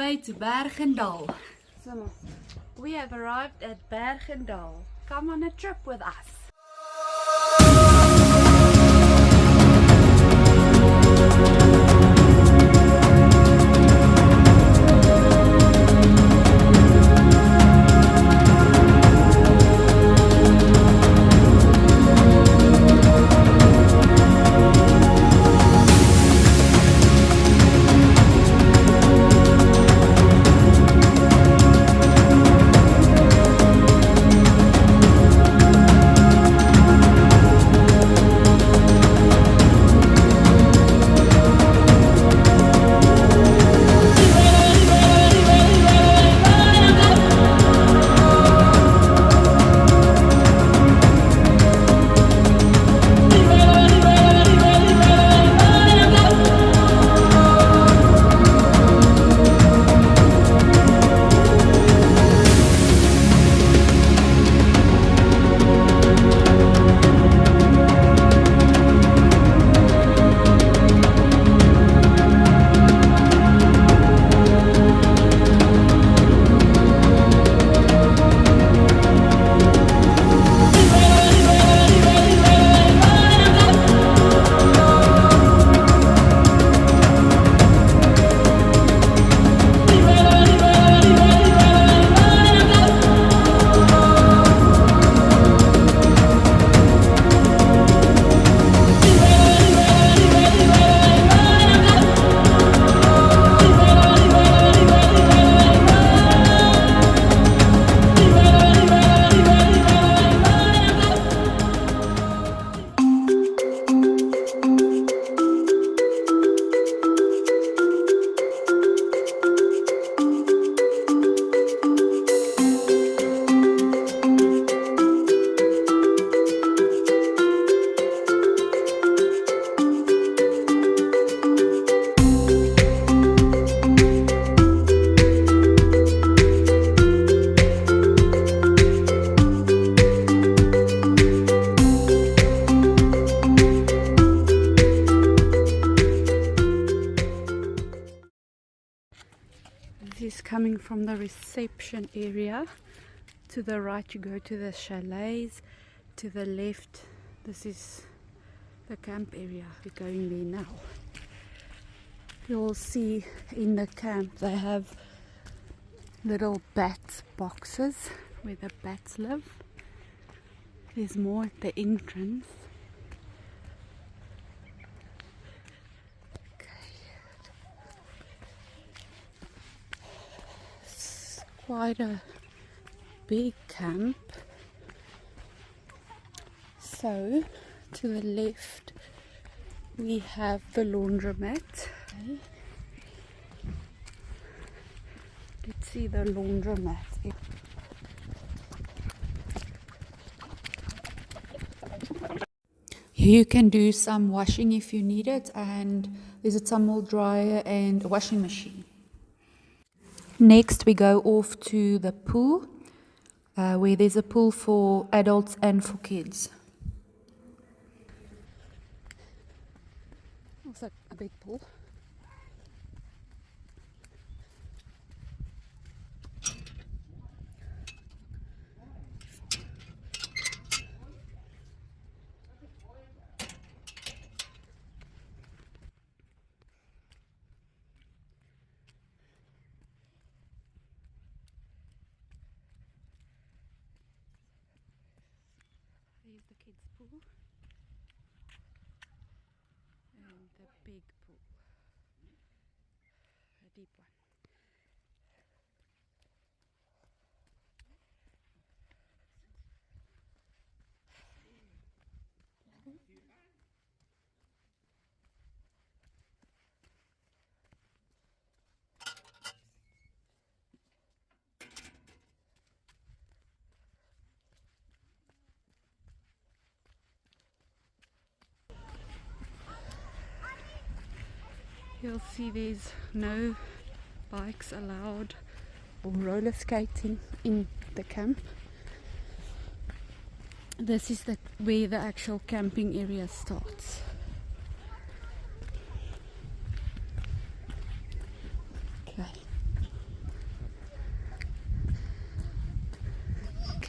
way to Berg-en-Dal. We have arrived at Berg-en-Dal. Come on a trip with us. This is coming from the reception area. To the right you go to the chalets, to the left this is the camp area. We're going there now. You'll see in the camp they have little bat boxes where the bats live. There's more at the entrance. Quite a big camp. So to the left we have the laundromat. Okay. Let's see the laundromat. Here you can do some washing if you need it, and there's a tumble dryer and a washing machine. Next we go off to the pool, where there's a pool for adults and for kids. Looks like a big pool. Here's the kids' pool and the big pool, a deep one. You'll see there's no bikes allowed or roller skating in the camp. This is where the actual camping area starts. Okay.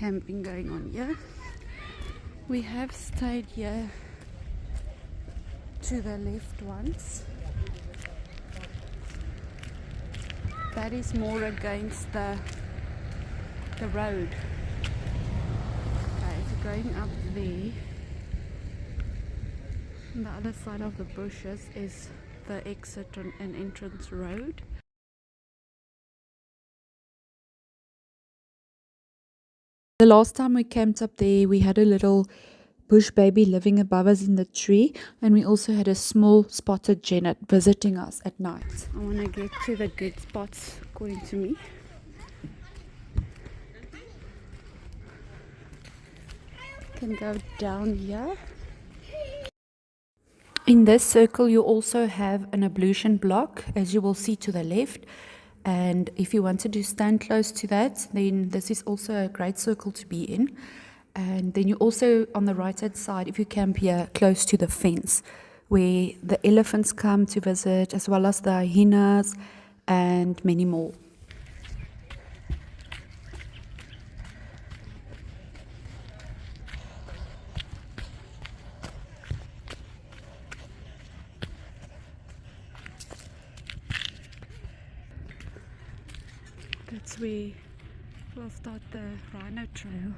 camping going on here. We have stayed here to the left once. That is more against the road. Okay, so going up there, on the other side of the bushes is the exit and entrance road. The last time we camped up there, we had a little bush baby living above us in the tree, and we also had a small spotted genet visiting us at night. I want to get to the good spots according to me. Can go down here. In this circle you also have an ablution block, as you will see to the left, and if you wanted to stand close to that, then this is also a great circle to be in. And then you also, on the right hand side, if you camp here close to the fence where the elephants come to visit, as well as the hyenas and many more. That's where we'll start the rhino trail.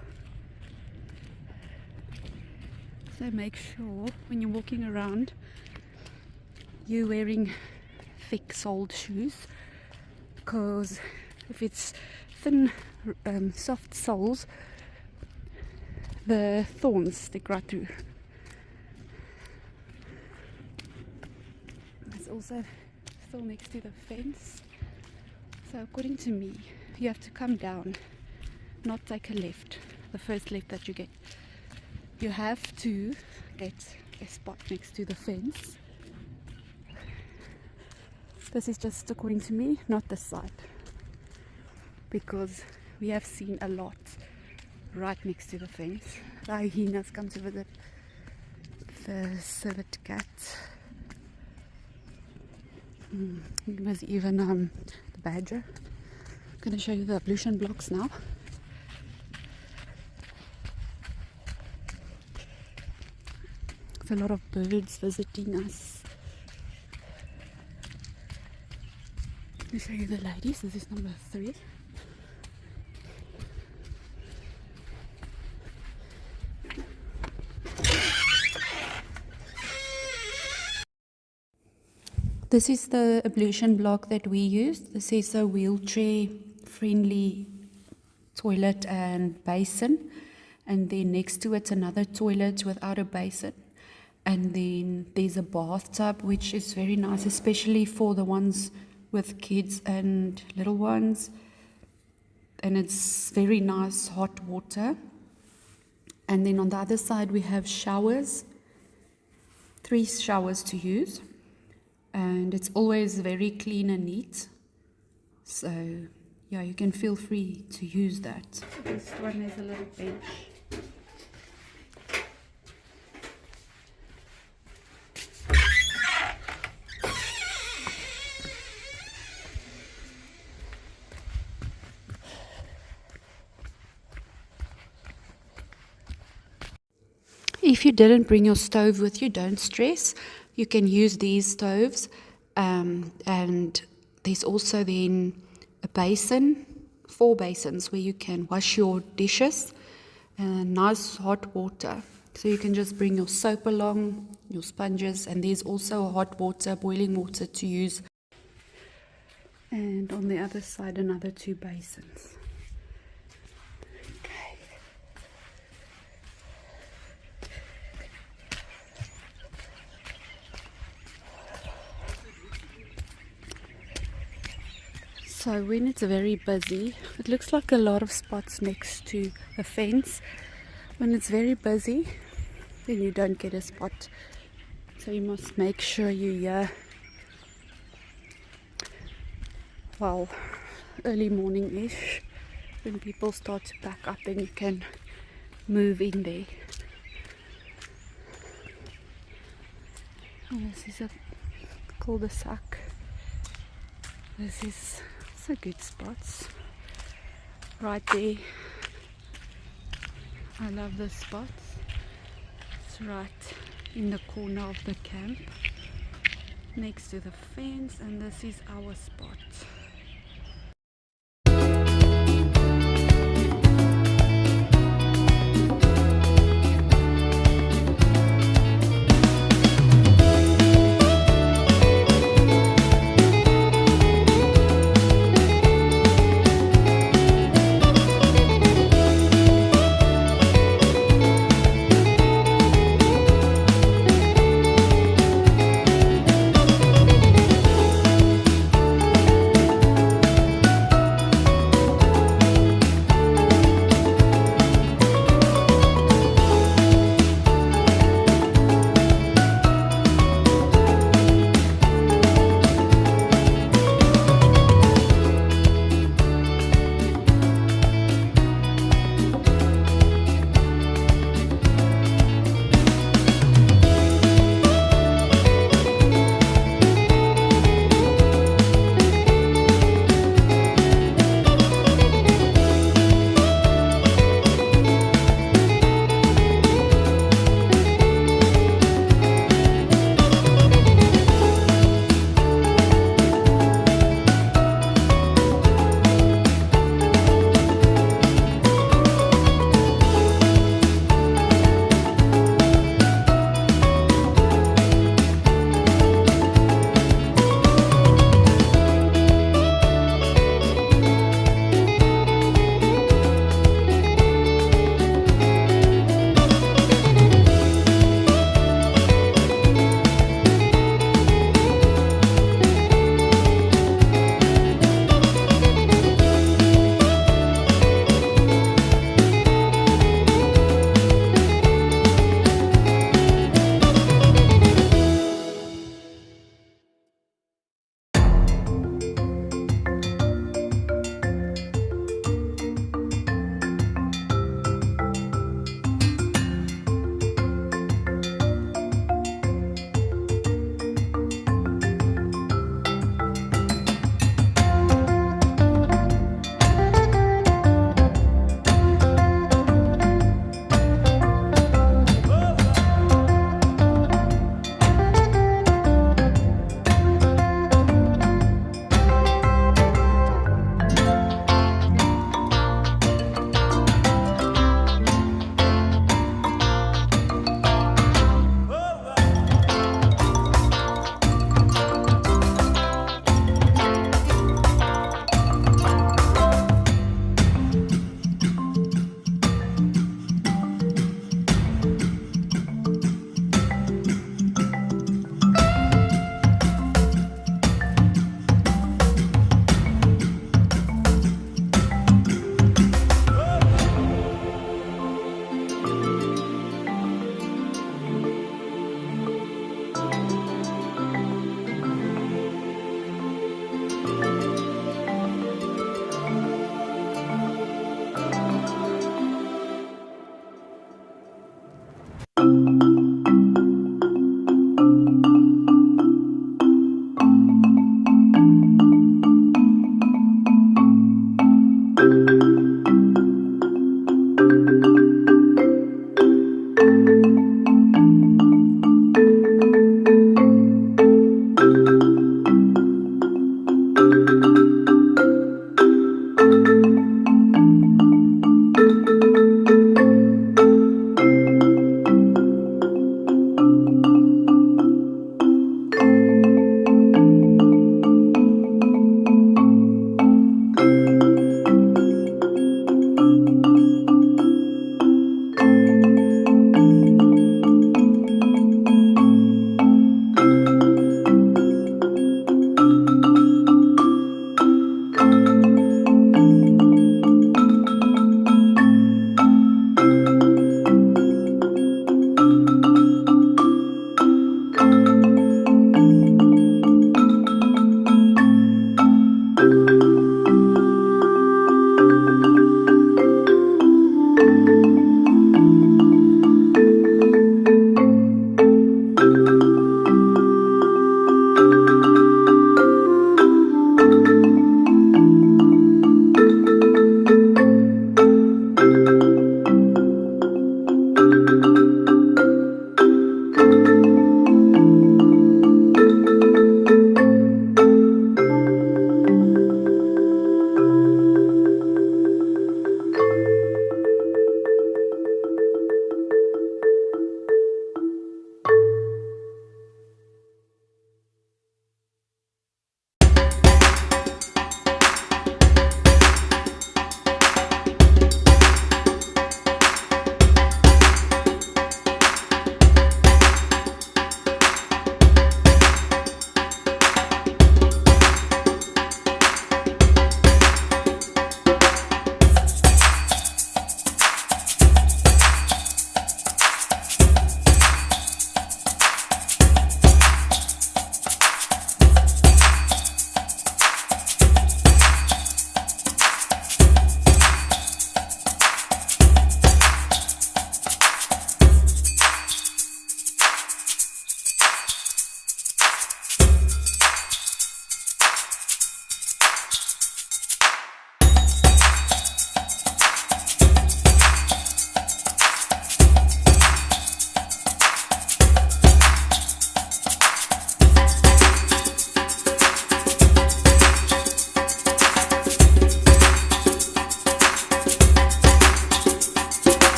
So make sure when you're walking around you're wearing thick soled shoes, because if it's thin soft soles, the thorns stick right through. It's also still next to the fence. So according to me, you have to come down, not take a left, the first left that you get. You have to get a spot next to the fence. This is just according to me, not this side, because we have seen a lot right next to the fence. The hyenas come to visit, the civet cat. There's even the badger. I'm going to show you the ablution blocks now. There's a lot of birds visiting us. Let me show you the ladies. This is number 3. This is the ablution block that we used. This is a wheelchair friendly toilet and basin, and then next to it another toilet without a basin, and then there's a bathtub, which is very nice, especially for the ones with kids and little ones, and it's very nice hot water. And then on the other side we have showers, 3 showers to use, and it's always very clean and neat. So yeah, you can feel free to use that. This one is a little bench. If you didn't bring your stove with you, don't stress. You can use these stoves, and there's also then a basin, 4 basins where you can wash your dishes, and nice hot water. So you can just bring your soap along, your sponges, and there's also hot water, boiling water to use. And on the other side another 2 basins. So when it's very busy, it looks like a lot of spots next to a fence. When it's very busy, then you don't get a spot. So you must make sure you're here, well, early morning-ish. When people start to pack up, then you can move in there. Oh, this is a cul-de-sac. This is so good spots right there I love this spot. It's right in the corner of the camp, next to the fence, and this is our spot.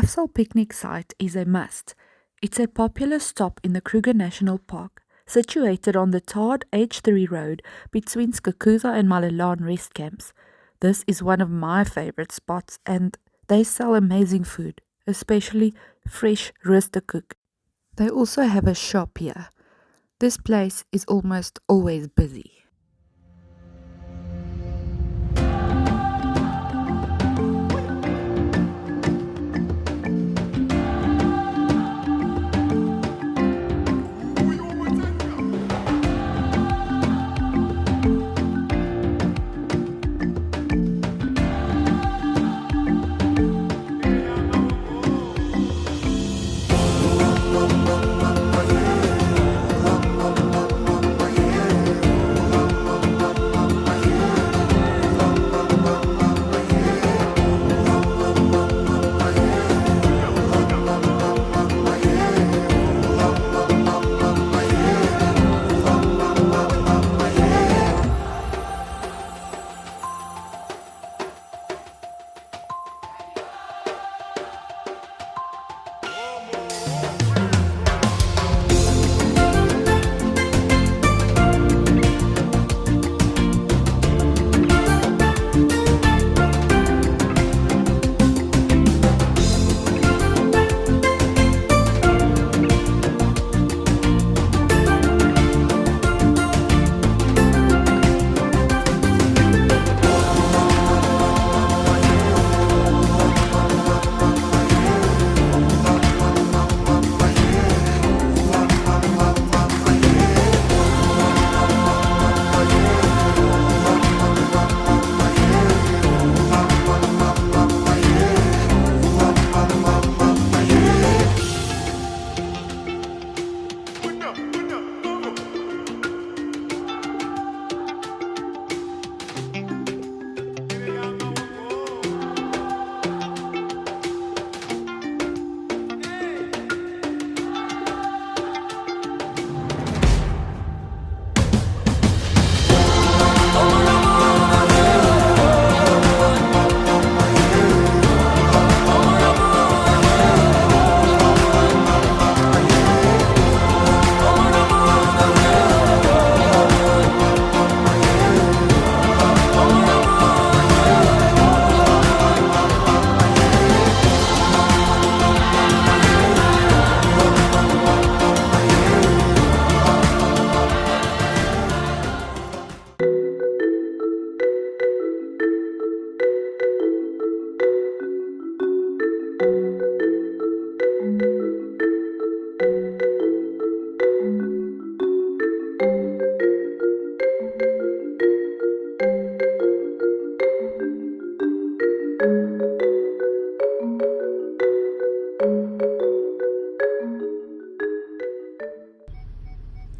Afsaal picnic site is a must. It's a popular stop in the Kruger National Park, situated on the tarred H3 road between Skukuza and Berg-en-Dal Rest Camps. This is one of my favorite spots and they sell amazing food, especially fresh roosterkoek. They also have a shop here. This place is almost always busy.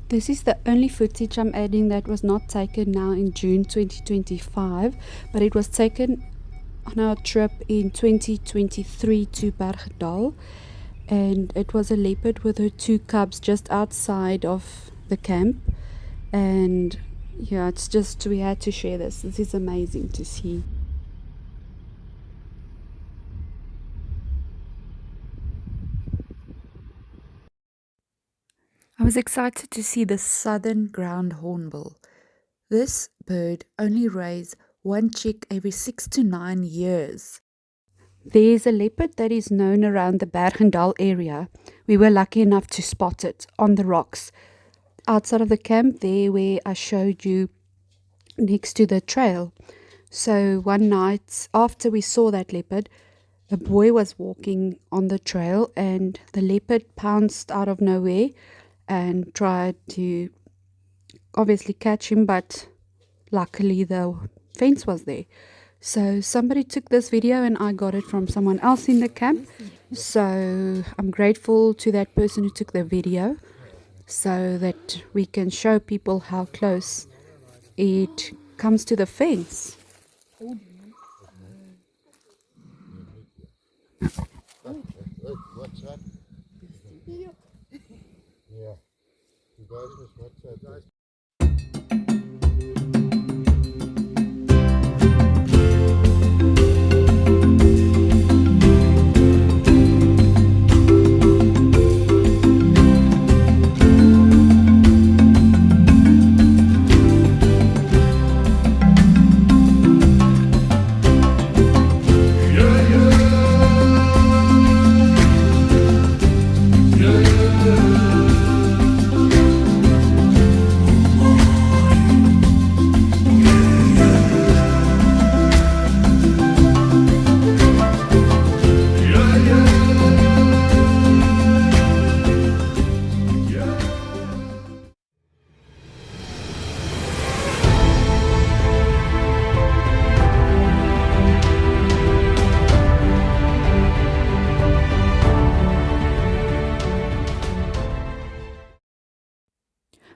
This is the only footage I'm adding that was not taken now in June 2025, but it was taken on our trip in 2023 to Berg-en-Dal, and it was a leopard with her two cubs just outside of the camp. And yeah, it's just, we had to share this. This is amazing to see. I was excited to see the southern ground hornbill. This bird only raises one chick every 6 to 9 years. There's a leopard that is known around the Berg-en-Dal area. We were lucky enough to spot it on the rocks outside of the camp there where I showed you next to the trail. So one night after we saw that leopard, a boy was walking on the trail and the leopard pounced out of nowhere and tried to obviously catch him, but luckily the fence was there. So somebody took this video and I got it from someone else in the camp. So I'm grateful to that person who took the video so that we can show people how close it comes to the fence. Watch that. Yeah. You guys must watch that.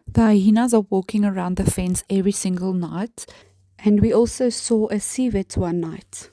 The hyenas are walking around the fence every single night, and we also saw a civet one night.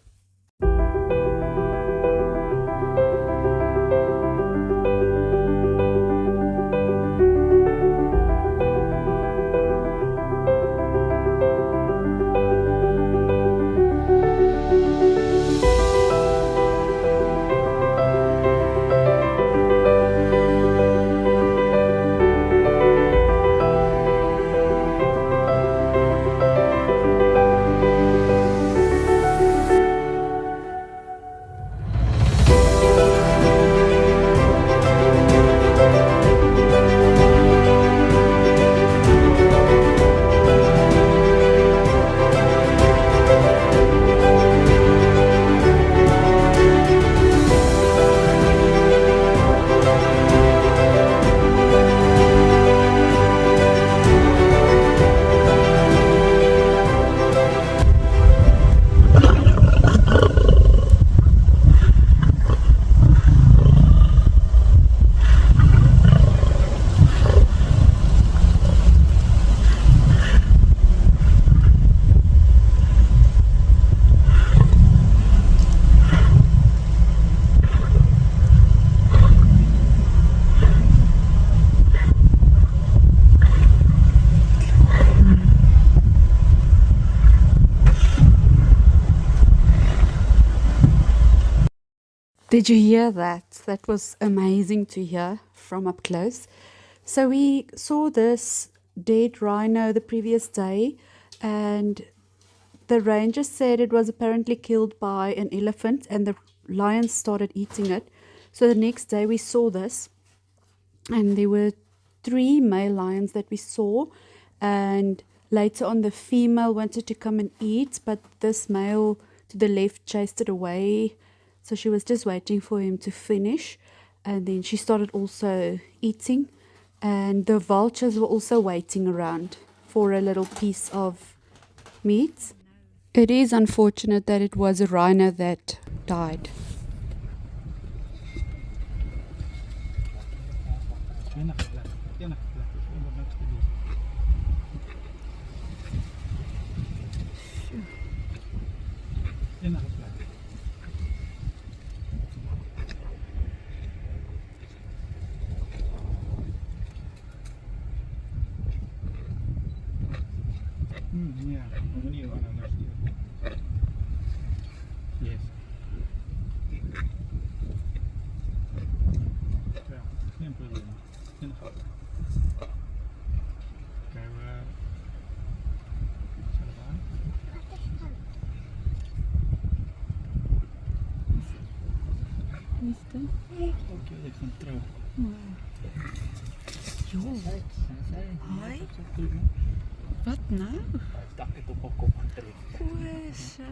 Did you hear that? That was amazing to hear from up close. So we saw this dead rhino the previous day, and the ranger said it was apparently killed by an elephant and the lions started eating it. So the next day we saw this, and there were 3 male lions that we saw, and later on the female wanted to come and eat, but this male to the left chased it away. So she was just waiting for him to finish, and then she started also eating, and the vultures were also waiting around for a little piece of meat. It is unfortunate that it was a rhino that died. Yeah, yes. Ja, geen probleem. Geen gat. Oké, zet het aan. Is dit? Oké, ik ga terug. Jo, hi. Wat nou? Ik dacht het op mijn kop getrekt. Goeie sy.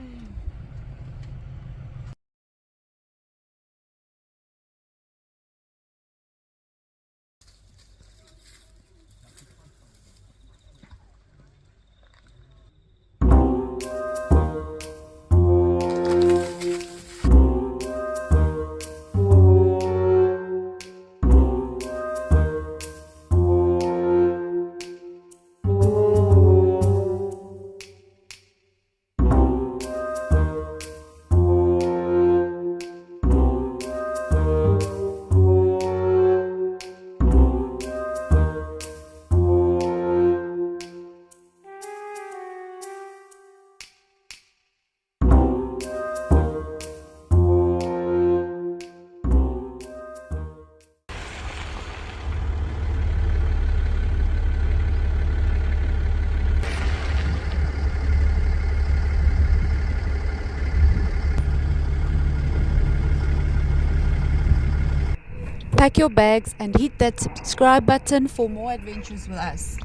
Pack your bags and hit that subscribe button for more adventures with us.